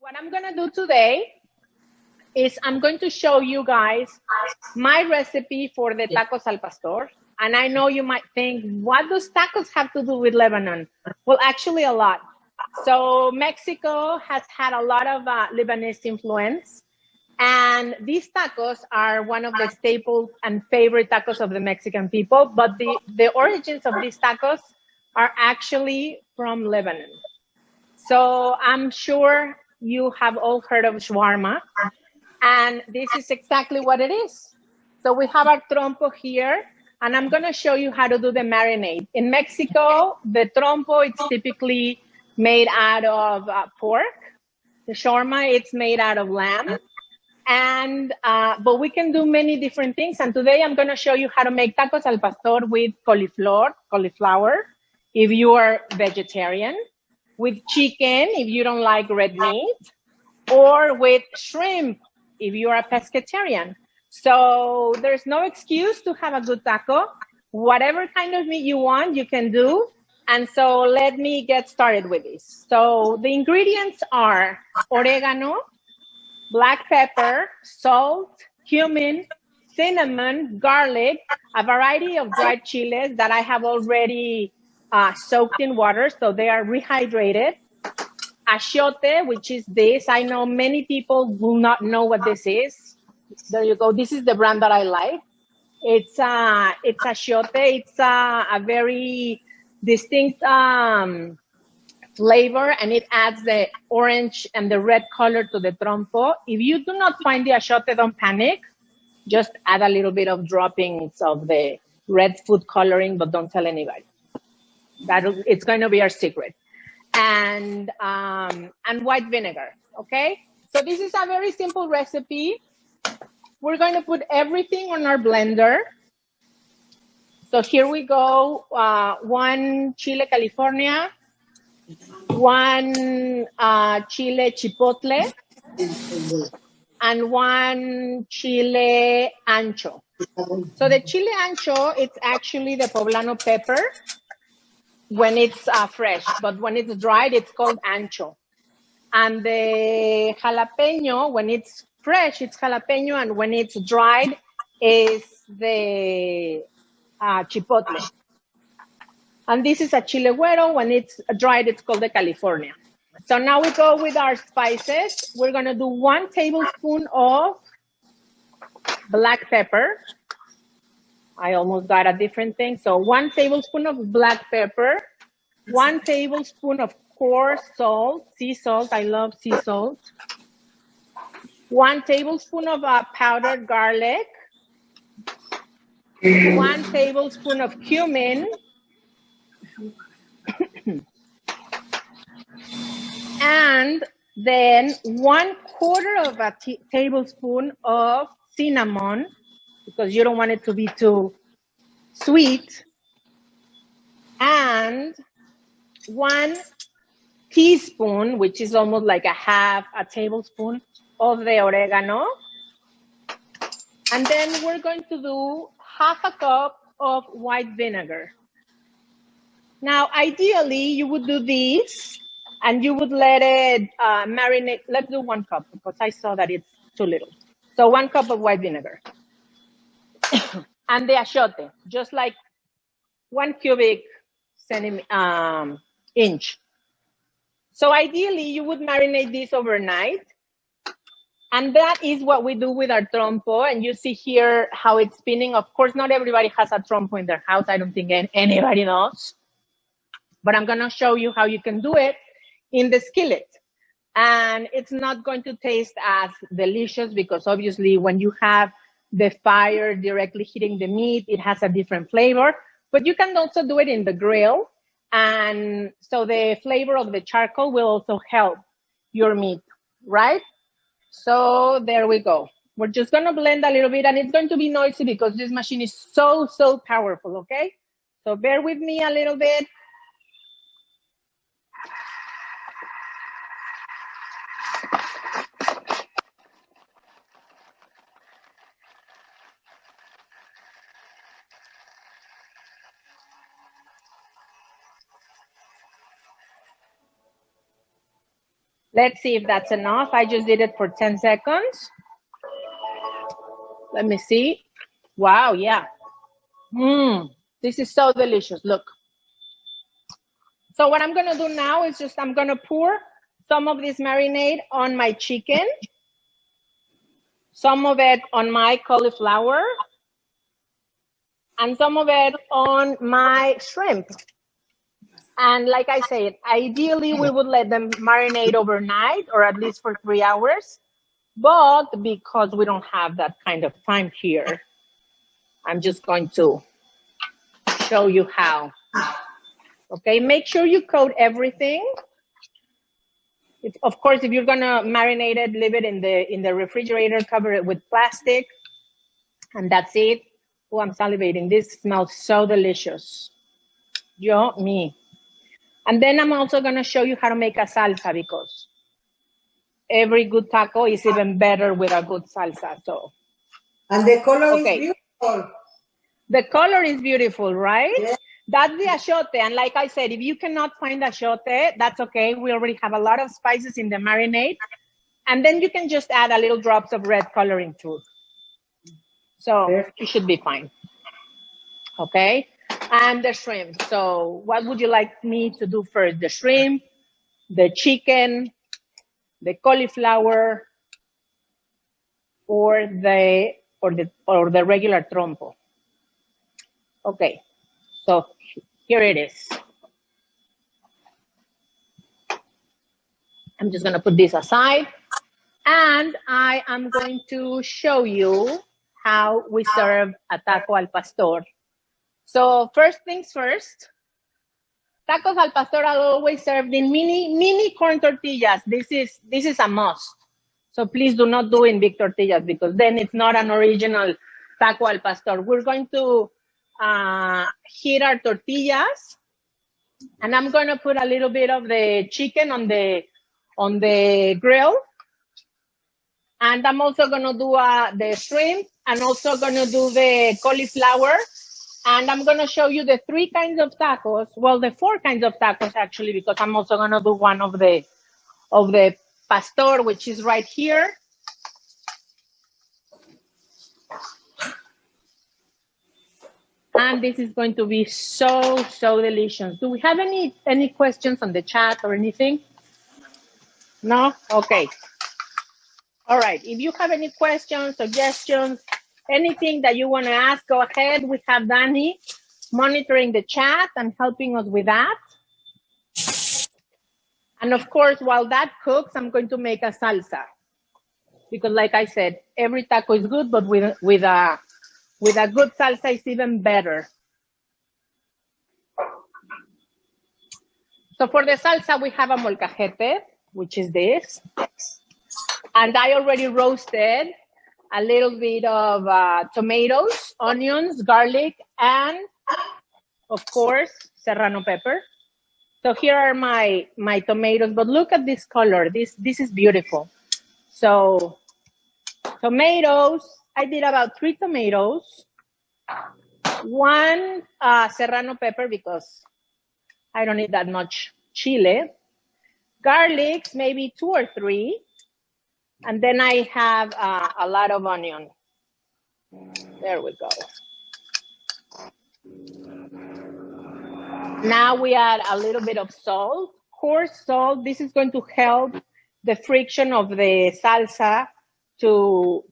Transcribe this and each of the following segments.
What I'm gonna do today is I'm going to show you guys my recipe for the tacos al pastor. And I know you might think, what does tacos have to do with Lebanon? Well, actually a lot. So Mexico has had a lot of Lebanese influence. And these tacos are one of the staple and favorite tacos of the Mexican people. But the origins of these tacos are actually from Lebanon. So I'm sure you have all heard of shawarma. And this is exactly what it is. So we have our trompo here, and I'm going to show you how to do the marinade. In Mexico, the trompo, it's typically made out of pork. The shawarma, it's made out of lamb. And but we can do many different things. And today I'm going to show you how to make tacos al pastor with cauliflower, if you are vegetarian, with chicken, if you don't like red meat, or with shrimp, if you are a pescatarian. So there's no excuse to have a good taco. Whatever kind of meat you want, you can do. And so let me get started with this. So the ingredients are oregano, black pepper, salt, cumin, cinnamon, garlic, a variety of dried chiles that I have already soaked in water, so they are rehydrated. Achiote, which is this. I know many people will not know what this is. There you go. This is the brand that I like. It's achiote. It's a very distinct flavor, and it adds the orange and the red color to the trompo. If you do not find the achiote, don't panic. Just add a little bit of droppings of the red food coloring, but don't tell anybody. It's going to be our secret. And white vinegar, okay? So this is a very simple recipe. We're going to put everything on our blender. So here we go, one Chile California, one Chile Chipotle, and one Chile ancho. So the Chile ancho, it's actually the poblano pepper when it's fresh, but when it's dried, it's called ancho. And the jalapeno, when it's fresh, it's jalapeno, and when it's dried, is the chipotle. And this is a chile güero. When it's dried, it's called the California. So now we go with our spices. We're gonna do 1 tablespoon of black pepper. I almost got a different thing. So 1 tablespoon of black pepper, 1 tablespoon of coarse salt, sea salt. I love sea salt. 1 tablespoon of powdered garlic, 1 tablespoon of cumin, and then 1/4 of a tablespoon of cinnamon, because you don't want it to be too sweet, and 1 teaspoon, which is almost like a tablespoon of the oregano. And then we're going to do 1/2 cup of white vinegar. Now, ideally, you would do this and you would let it marinate. Let's do 1 cup because I saw that it's too little. So 1 cup of white vinegar. And the achiote, just like 1 cubic inch. So ideally, you would marinate this overnight. And that is what we do with our trompo. And you see here how it's spinning. Of course, not everybody has a trompo in their house. I don't think anybody knows. But I'm going to show you how you can do it in the skillet. And it's not going to taste as delicious because obviously when you have the fire directly hitting the meat, it has a different flavor. But you can also do it in the grill. And so the flavor of the charcoal will also help your meat, right? So there we go. We're just going to blend a little bit, and it's going to be noisy because this machine is so powerful, okay? So bear with me a little bit. Let's see if that's enough. I just did it for 10 seconds. Let me see. Wow, yeah. This is so delicious. Look. So what I'm going to do now is just I'm going to pour some of this marinade on my chicken, some of it on my cauliflower, and some of it on my shrimp. And like I said, ideally we would let them marinate overnight or at least for 3 hours. But because we don't have that kind of time here, I'm just going to show you how. Okay, make sure you coat everything. Of course, if you're gonna marinate it, leave it in the refrigerator, cover it with plastic, and that's it. Oh, I'm salivating. This smells so delicious. Yummy. And then I'm also gonna show you how to make a salsa because every good taco is even better with a good salsa. So. And the color is beautiful. The color is beautiful, right? Yeah. That's the achiote. And like I said, if you cannot find achiote, that's okay. We already have a lot of spices in the marinade. And then you can just add a little drops of red coloring too. So you should be fine. Okay. And the shrimp. So what would you like me to do first? The shrimp, the chicken, the cauliflower, or the regular trompo? Okay. So here it is. I'm just going to put this aside. And I am going to show you how we serve a taco al pastor. So first things first, tacos al pastor are always served in mini corn tortillas. This is a must. So please do not do in big tortillas because then it's not an original taco al pastor. We're going to heat our tortillas, and I'm going to put a little bit of the chicken on the grill, and I'm also going to do the shrimp, and also going to do the cauliflower, and I'm going to show you the 3 kinds of tacos. Well, the 4 kinds of tacos actually, because I'm also going to do one of the pastor, which is right here. And this is going to be so delicious. Do we have any questions on the chat or anything? No? Okay. All right. If you have any questions, suggestions, anything that you want to ask, go ahead. We have Danny monitoring the chat and helping us with that. And of course, while that cooks, I'm going to make a salsa. Because like I said, every taco is good, but with a good salsa is even better. So for the salsa, we have a molcajete, which is this. And I already roasted a little bit of tomatoes, onions, garlic, and of course, serrano pepper. So here are my tomatoes, but look at this color. This is beautiful. So tomatoes, I did about 3 tomatoes, 1 serrano pepper because I don't need that much chile, garlic, maybe 2 or 3, and then I have a lot of onion. There we go. Now we add a little bit of salt, coarse salt. This is going to help the friction of the salsa to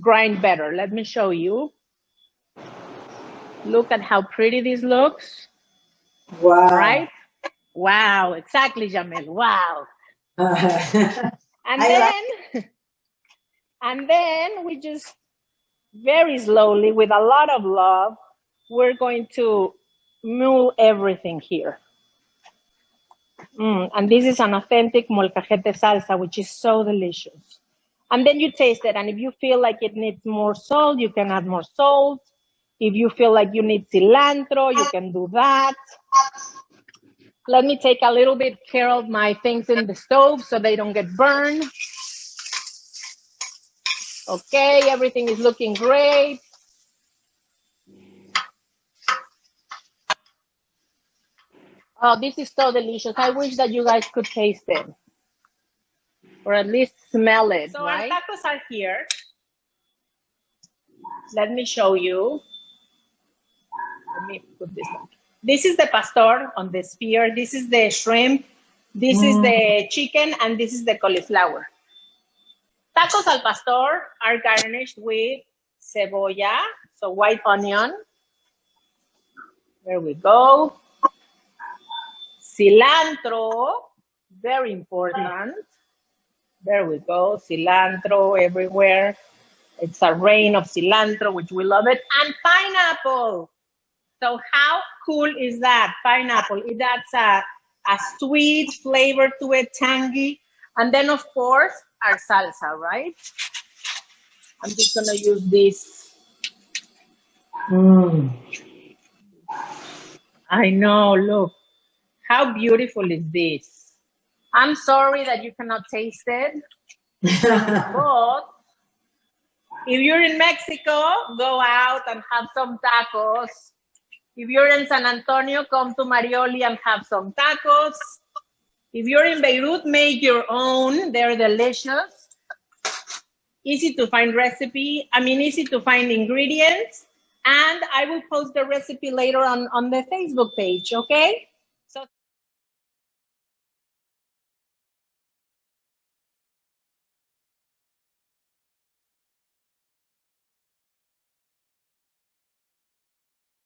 grind better. Let me show you. Look at how pretty this looks. Wow. Right? Wow, exactly, Jamel. Wow. And then we just very slowly, with a lot of love, we're going to move everything here. And this is an authentic molcajete salsa, which is so delicious. And then you taste it. And if you feel like it needs more salt, you can add more salt. If you feel like you need cilantro, you can do that. Let me take a little bit care of my things in the stove so they don't get burned. Okay, everything is looking great. Oh, this is so delicious. I wish that you guys could taste it. Or at least smell it, so right? Our tacos are here. Let me show you. Let me put this one. This is the pastor on the spear. This is the shrimp. This is the chicken, and this is the cauliflower. Tacos al pastor are garnished with cebolla, so white onion. There we go. Cilantro, very important. There we go, cilantro everywhere. It's a rain of cilantro, which we love it. And pineapple. So how cool is that? Pineapple. It adds a sweet flavor to it, tangy. And then, of course, our salsa, right? I'm just going to use this. I know, look. How beautiful is this? I'm sorry that you cannot taste it. But if you're in Mexico, go out and have some tacos. If you're in San Antonio, come to Marioli and have some tacos. If you're in Beirut, make your own. They're delicious. Easy to find recipe. Easy to find ingredients. And I will post the recipe later on the Facebook page, okay?